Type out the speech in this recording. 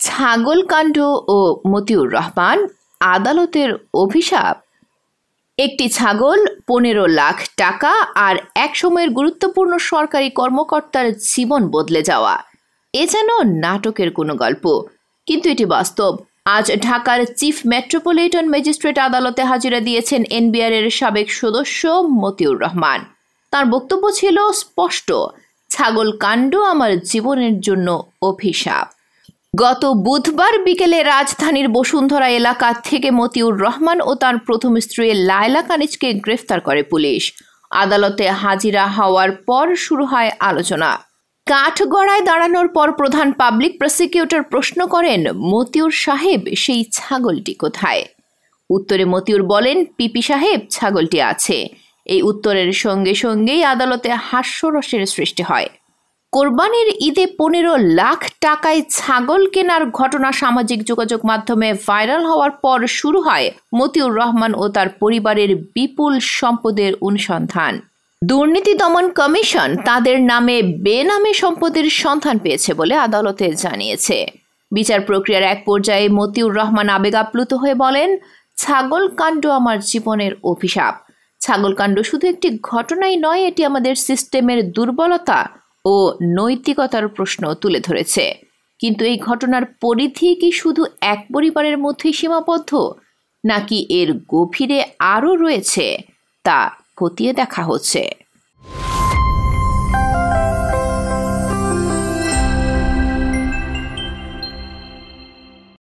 ছাগলকাণ্ড ও মতিউর রহমান আদালতের অভিশাপ। একটি ছাগল, 15 লাখ টাকা আর এক সময়ের গুরুত্বপূর্ণ সরকারি কর্মকর্তার জীবন বদলে যাওয়া, এ যেন নাটকের কোনো গল্প, কিন্তু এটি বাস্তব। আজ ঢাকার চিফ মেট্রোপলিটন ম্যাজিস্ট্রেট আদালতে হাজিরা দিয়েছেন এনবিআর এর সাবেক সদস্য মতিউর রহমান। তার বক্তব্য ছিল স্পষ্ট, ছাগলকাণ্ড আমার জীবনের জন্য অভিশাপ। গত বুধবার বিকেলে রাজধানীর বসুন্ধরা এলাকা থেকে মতিউর রহমান ও তার প্রথম স্ত্রী লায়লা কানিজকে গ্রেফতার করে পুলিশ। আদালতে হাজিরা হওয়ার পর শুরু হয় আলোচনা। কাঠগড়ায় দাঁড়ানোর পর প্রধান পাবলিক প্রসিকিউটর প্রশ্ন করেন, মতিউর সাহেব, সেই ছাগলটি কোথায়? উত্তরে মতিউর বলেন, পিপি সাহেব, ছাগলটি আছে। এই উত্তরের সঙ্গে সঙ্গেই আদালতে হাস্যরসের সৃষ্টি হয়। কোরবানির ঈদে 15 লাখ টাকায় ছাগল কেনার ঘটনা সামাজিক যোগাযোগ মাধ্যমে ভাইরাল হওয়ার পর শুরু হয় মতিউর রহমান ও তার পরিবারের বিপুল সম্পদের অনুসন্ধান। দুর্নীতি দমন কমিশন তাদের নামে বেনামে সম্পদের সন্ধান পেয়েছে বলে আদালতে জানিয়েছে। বিচার প্রক্রিয়ার এক পর্যায়ে মতিউর রহমান আবেগাপ্লুত হয়ে বলেন, ছাগলকাণ্ড আমার জীবনের অভিশাপ। ছাগলকাণ্ড শুধু একটি ঘটনাই নয়, এটি আমাদের সিস্টেমের দুর্বলতা ও নৈতিকতার প্রশ্ন তুলে ধরেছে। কিন্তু এই ঘটনার পরিধি কি শুধু এক পরিবারের মধ্যেই সীমাবদ্ধ, নাকি এর গভীরে আরও রয়েছে, তা খতিয়ে দেখা হচ্ছে।